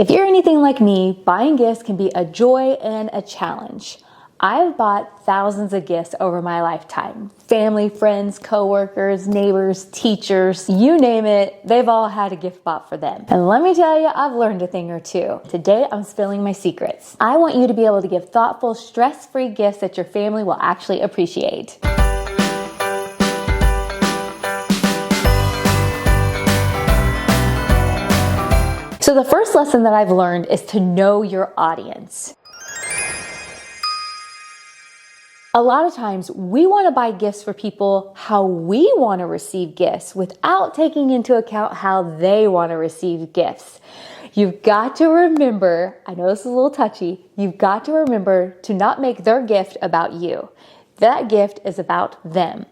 If you're anything like me, buying gifts can be a joy and a challenge. I've bought thousands of gifts over my lifetime. Family, friends, coworkers, neighbors, teachers, you name it, they've all had a gift bought for them. And let me tell you, I've learned a thing or two. Today, I'm spilling my secrets. I want you to be able to give thoughtful, stress-free gifts that your family will actually appreciate. So the first lesson that I've learned is to know your audience. A lot of times we want to buy gifts for people how we want to receive gifts without taking into account how they want to receive gifts. You've got to remember, I know this is a little touchy, you've got to remember to not make their gift about you. That gift is about them.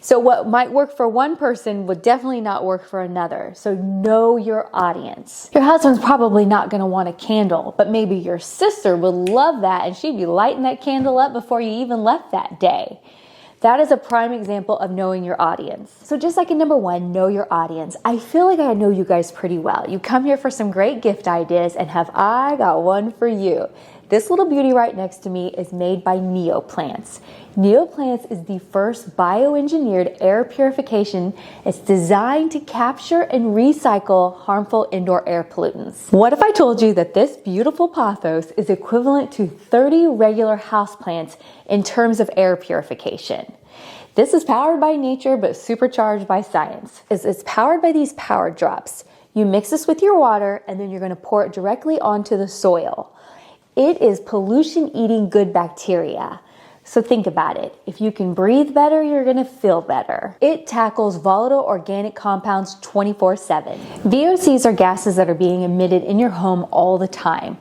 So what might work for one person would definitely not work for another. So know your audience. Your husband's probably not going to want a candle, but maybe your sister would love that and she'd be lighting that candle up before you even left that day. That is a prime example of knowing your audience. So just like in number one, know your audience. I feel like I know you guys pretty well. You come here for some great gift ideas, and have I got one for you. This little beauty right next to me is made by Neoplants. Neoplants is the first bioengineered air purification. It's designed to capture and recycle harmful indoor air pollutants. What if I told you that this beautiful pothos is equivalent to 30 regular houseplants in terms of air purification? This is powered by nature but supercharged by science. It's powered by these power drops. You mix this with your water and then you're going to pour it directly onto the soil. It is pollution-eating good bacteria. So think about it. If you can breathe better, you're going to feel better. It tackles volatile organic compounds 24/7. VOCs are gases that are being emitted in your home all the time.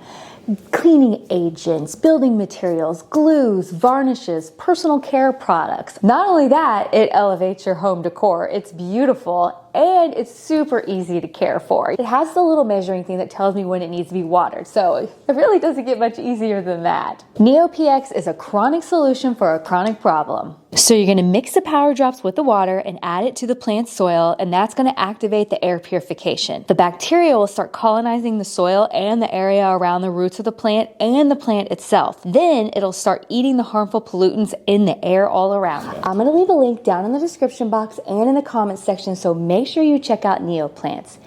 Cleaning agents, building materials, glues, varnishes, personal care products. Not only that, it elevates your home decor. It's beautiful and it's super easy to care for. It has the little measuring thing that tells me when it needs to be watered, so it really doesn't get much easier than that. NeoPX is a chronic solution for a chronic problem. So you're going to mix the power drops with the water and add it to the plant's soil, and that's going to activate the air purification. The bacteria will start colonizing the soil and the area around the roots of the plant and the plant itself. Then it'll start eating the harmful pollutants in the air all around it. I'm going to leave a link down in the description box and in the comments section, so make sure you check out Neoplants.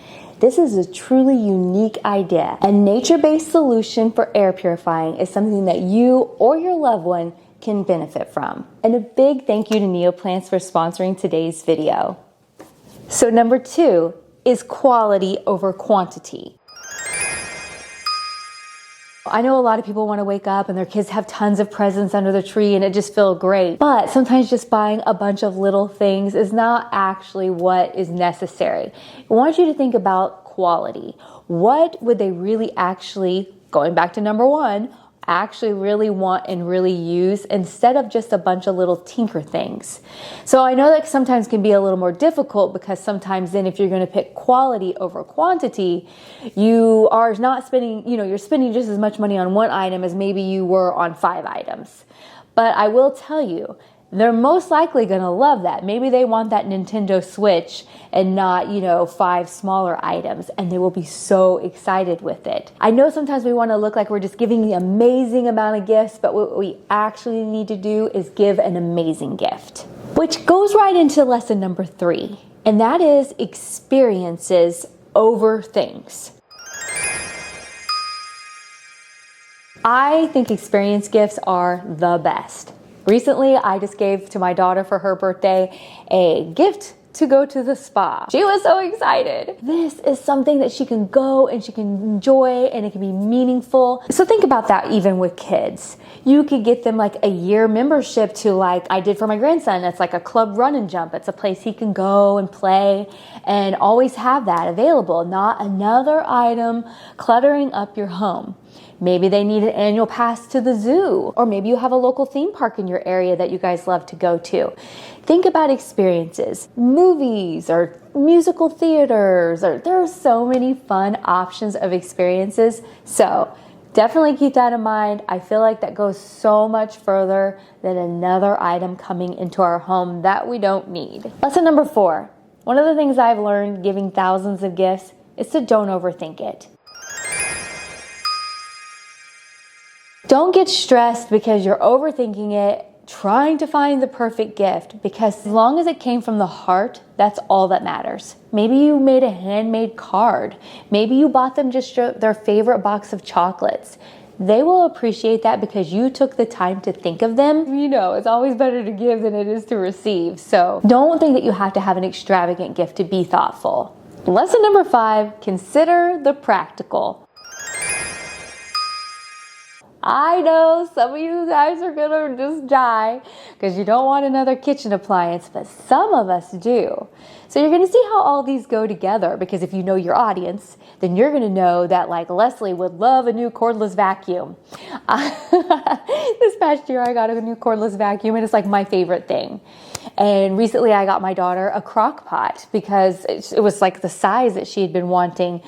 This is a truly unique idea. A nature-based solution for air purifying is something that you or your loved one can benefit from. And a big thank you to Neoplants for sponsoring today's video. So number two is quality over quantity. I know a lot of people want to wake up and their kids have tons of presents under the tree and it just feels great. But sometimes just buying a bunch of little things is not actually what is necessary. I want you to think about quality. What would they really actually, going back to number one, actually really want and really use instead of just a bunch of little tinker things. So I know that sometimes can be a little more difficult because sometimes then if you're going to pick quality over quantity, you are not spending, you're spending just as much money on one item as maybe you were on 5 items. But I will tell you, they're most likely going to love that. Maybe they want that Nintendo Switch and not, 5 smaller items, and they will be so excited with it. I know sometimes we want to look like we're just giving the amazing amount of gifts, but what we actually need to do is give an amazing gift. Which goes right into lesson number 3, and that is experiences over things. I think experience gifts are the best. Recently, I just gave to my daughter for her birthday a gift to go to the spa. She was so excited. This is something that she can go and she can enjoy and it can be meaningful. So think about that even with kids. You could get them like a year membership to, like I did for my grandson. It's like a club run and jump. It's a place he can go and play and always have that available. Not another item cluttering up your home. Maybe they need an annual pass to the zoo, or maybe you have a local theme park in your area that you guys love to go to. Think about experiences, movies or musical theaters, or there are so many fun options of experiences. So definitely keep that in mind. I feel like that goes so much further than another item coming into our home that we don't need. Lesson number 4. One of the things I've learned giving thousands of gifts is to don't overthink it. Don't get stressed because you're overthinking it, trying to find the perfect gift, because as long as it came from the heart, that's all that matters. Maybe you made a handmade card. Maybe you bought them just their favorite box of chocolates. They will appreciate that because you took the time to think of them. You know, it's always better to give than it is to receive. So don't think that you have to have an extravagant gift to be thoughtful. Lesson number 5, consider the practical. I know some of you guys are gonna just die because you don't want another kitchen appliance, but some of us do. So you're gonna see how all these go together, because if you know your audience, then you're gonna know that like Leslie would love a new cordless vacuum. This past year I got a new cordless vacuum and it's like my favorite thing. And recently I got my daughter a crock pot because it was like the size that she had been wanting.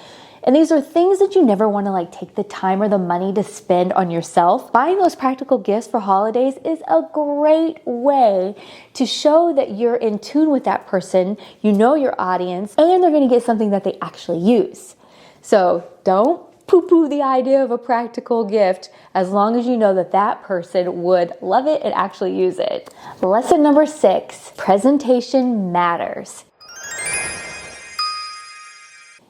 And these are things that you never want to like take the time or the money to spend on yourself. Buying those practical gifts for holidays is a great way to show that you're in tune with that person, you know your audience, and they're going to get something that they actually use. So don't poo-poo the idea of a practical gift as long as you know that that person would love it and actually use it. Lesson number 6, presentation matters.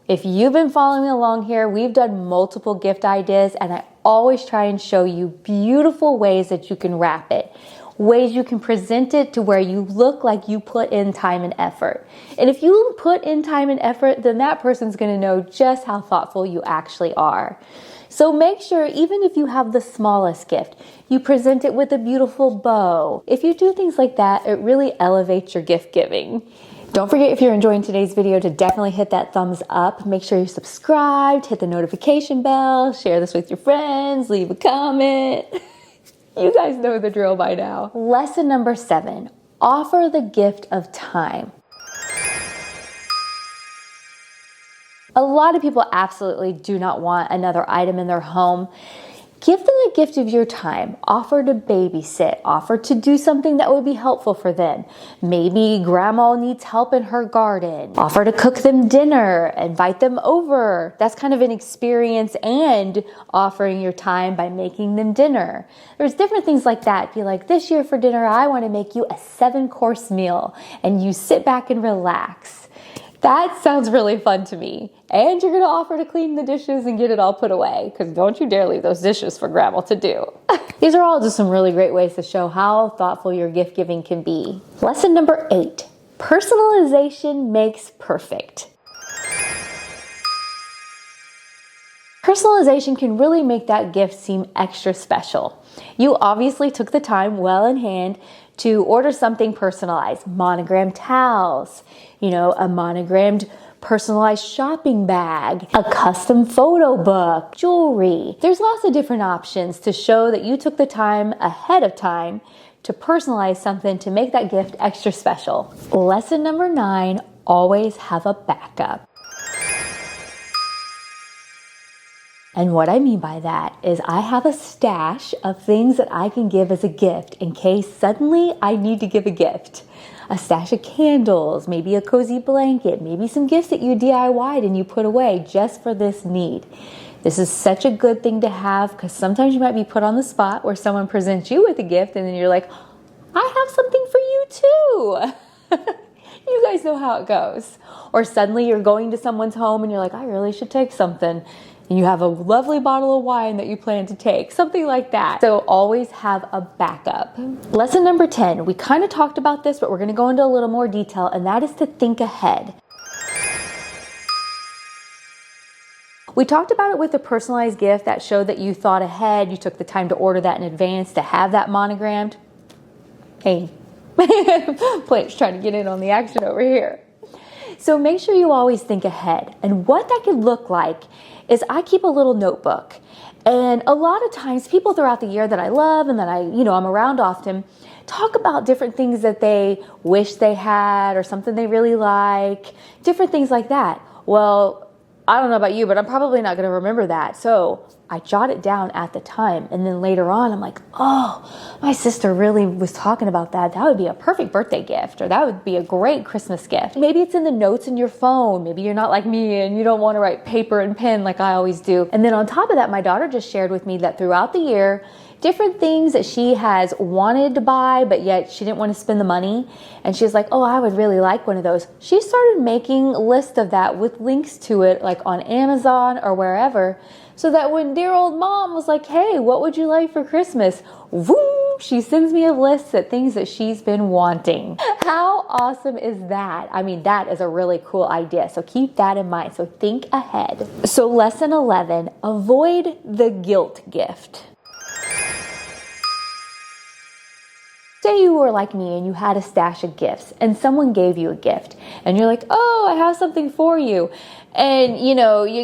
If you've been following along here, we've done multiple gift ideas, and I always try and show you beautiful ways that you can wrap it, ways you can present it to where you look like you put in time and effort. And if you put in time and effort, then that person's going to know just how thoughtful you actually are. So make sure, even if you have the smallest gift, you present it with a beautiful bow. If you do things like that, it really elevates your gift giving. Don't forget, if you're enjoying today's video, to definitely hit that thumbs up. Make sure you're subscribed, hit the notification bell, share this with your friends, leave a comment. You guys know the drill by now. Lesson number 7, offer the gift of time. A lot of people absolutely do not want another item in their home. Give them the gift of your time. Offer to babysit. Offer to do something that would be helpful for them. Maybe grandma needs help in her garden. Offer to cook them dinner. Invite them over. That's kind of an experience and offering your time by making them dinner. There's different things like that. Be like, this year for dinner, I want to make you a 7-course meal, and you sit back and relax. That sounds really fun to me. And you're going to offer to clean the dishes and get it all put away, because don't you dare leave those dishes for grandma to do. These are all just some really great ways to show how thoughtful your gift giving can be. Lesson number 8, personalization makes perfect. Personalization can really make that gift seem extra special. You obviously took the time well in hand to order something personalized, monogrammed towels, a monogrammed personalized shopping bag, a custom photo book, jewelry. There's lots of different options to show that you took the time ahead of time to personalize something to make that gift extra special. Lesson number 9, always have a backup. And what I mean by that is I have a stash of things that I can give as a gift in case suddenly I need to give a gift. A stash of candles, maybe a cozy blanket, maybe some gifts that you DIY'd and you put away just for this need. This is such a good thing to have, because sometimes you might be put on the spot where someone presents you with a gift and then you're like, I have something for you too. You guys know how it goes. Or suddenly you're going to someone's home and you're like, I really should take something. And you have a lovely bottle of wine that you plan to take, something like that. So always have a backup. Lesson number 10, we kind of talked about this, but we're going to go into a little more detail, and that is to think ahead. We talked about it with the personalized gift that showed that you thought ahead, you took the time to order that in advance, to have that monogrammed. Hey, Plate's trying to get in on the action over here. So make sure you always think ahead. And what that could look like is I keep a little notebook. And a lot of times people throughout the year that I love and that I'm around often talk about different things that they wish they had or something they really like, different things like that. Well, I don't know about you, but I'm probably not going to remember that. So I jot it down at the time. And then later on, I'm like, oh, my sister really was talking about that. That would be a perfect birthday gift, or that would be a great Christmas gift. Maybe it's in the notes in your phone. Maybe you're not like me and you don't want to write paper and pen like I always do. And then on top of that, my daughter just shared with me that throughout the year, different things that she has wanted to buy, but yet she didn't want to spend the money. And she's like, oh, I would really like one of those. She started making a list of that with links to it, like on Amazon or wherever, so that when dear old mom was like, hey, what would you like for Christmas? Woo! She sends me a list of things that she's been wanting. How awesome is that? I mean, that is a really cool idea. So keep that in mind. So think ahead. So lesson 11, avoid the guilt gift. Say you were like me and you had a stash of gifts and someone gave you a gift and you're like, oh, I have something for you. And you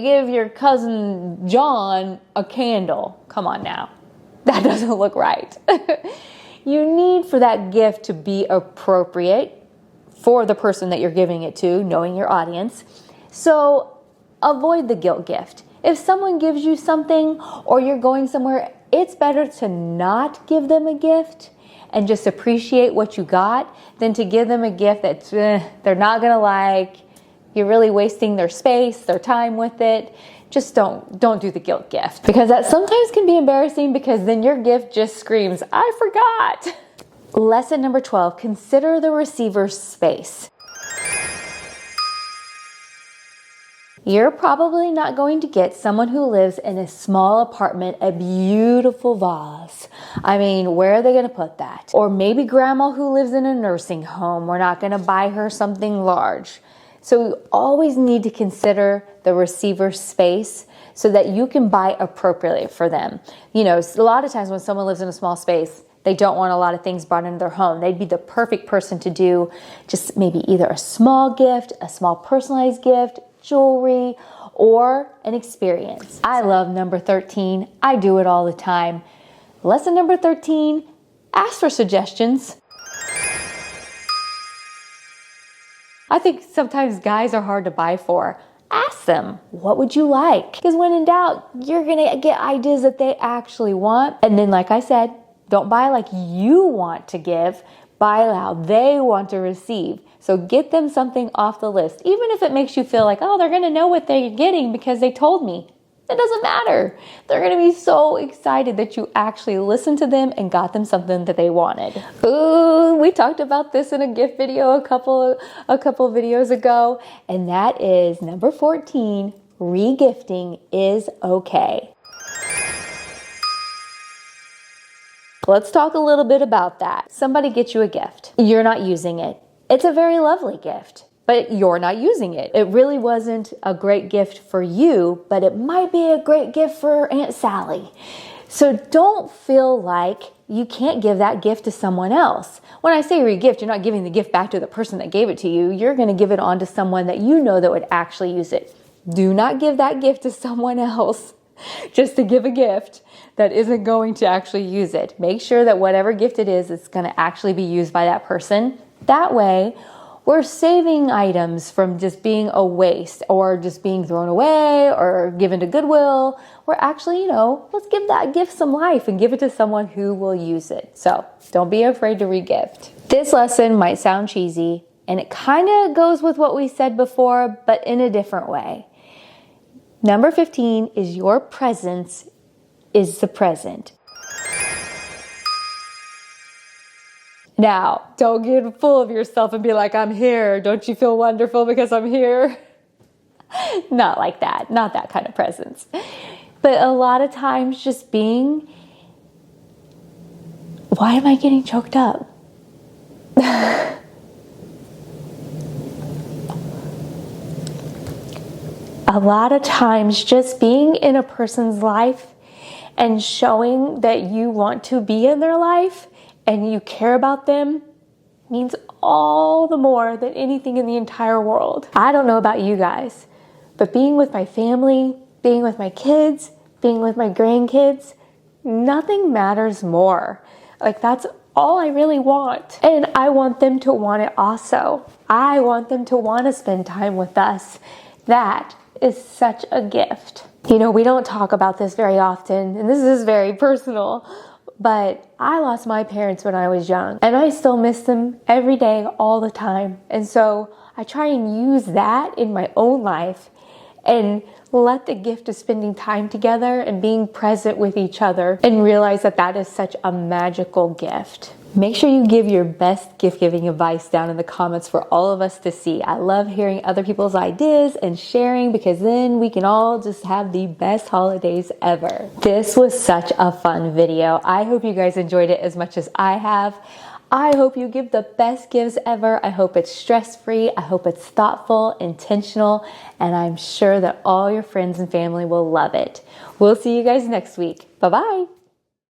give your cousin John a candle. Come on now. That doesn't look right. You need for that gift to be appropriate for the person that you're giving it to, knowing your audience. So avoid the guilt gift. If someone gives you something or you're going somewhere, it's better to not give them a gift and just appreciate what you got than to give them a gift that they're not going to like. You're really wasting their space, their time with it. Just don't do the guilt gift, because that sometimes can be embarrassing, because then your gift just screams, I forgot. Lesson number 12, consider the receiver's space. You're probably not going to get someone who lives in a small apartment a beautiful vase. I mean, where are they going to put that? Or maybe grandma who lives in a nursing home. We're not going to buy her something large. So you always need to consider the receiver's space so that you can buy appropriately for them. A lot of times when someone lives in a small space, they don't want a lot of things brought into their home. They'd be the perfect person to do just maybe either a small gift, a small personalized gift, jewelry, or an experience. I love number 13. I do it all the time. Lesson number 13, ask for suggestions. I think sometimes guys are hard to buy for. Ask them, what would you like? Because when in doubt, you're going to get ideas that they actually want. And then, like I said, don't buy like you want to give. Buy how they want to receive. So get them something off the list. Even if it makes you feel like, oh, they're going to know what they're getting because they told me. It doesn't matter. They're going to be so excited that you actually listened to them and got them something that they wanted. Ooh, we talked about this in a gift video a couple videos ago, and that is number 14, regifting is okay. Let's talk a little bit about that. Somebody gets you a gift. You're not using it. It's a very lovely gift, but you're not using it. It really wasn't a great gift for you, but it might be a great gift for Aunt Sally. So don't feel like you can't give that gift to someone else. When I say regift, you're not giving the gift back to the person that gave it to you. You're going to give it on to someone that you know that would actually use it. Do not give that gift to someone else just to give a gift that isn't going to actually use it. Make sure that whatever gift it is, it's going to actually be used by that person. That way, we're saving items from just being a waste or just being thrown away or given to Goodwill. We're actually, let's give that gift some life and give it to someone who will use it. So don't be afraid to regift. This lesson might sound cheesy, and it kind of goes with what we said before, but in a different way. Number 15 is your presence is the present. Now, don't get full of yourself and be like, I'm here. Don't you feel wonderful because I'm here? Not like that. Not that kind of presence. But a lot of times just being... Why am I getting choked up? A lot of times just being in a person's life and showing that you want to be in their life and you care about them means all the more than anything in the entire world. I don't know about you guys, but being with my family, being with my kids, being with my grandkids, nothing matters more. Like, that's all I really want. And I want them to want it also. I want them to want to spend time with us. That is such a gift. We don't talk about this very often, and this is very personal, but I lost my parents when I was young, and I still miss them every day, all the time. And so I try and use that in my own life and let the gift of spending time together and being present with each other and realize that that is such a magical gift. Make sure you give your best gift giving advice down in the comments for all of us to see. I love hearing other people's ideas and sharing, because then we can all just have the best holidays ever. This was such a fun video. I hope you guys enjoyed it as much as I have. I hope you give the best gifts ever. I hope it's stress-free. I hope it's thoughtful, intentional, and I'm sure that all your friends and family will love it. We'll see you guys next week. Bye-bye.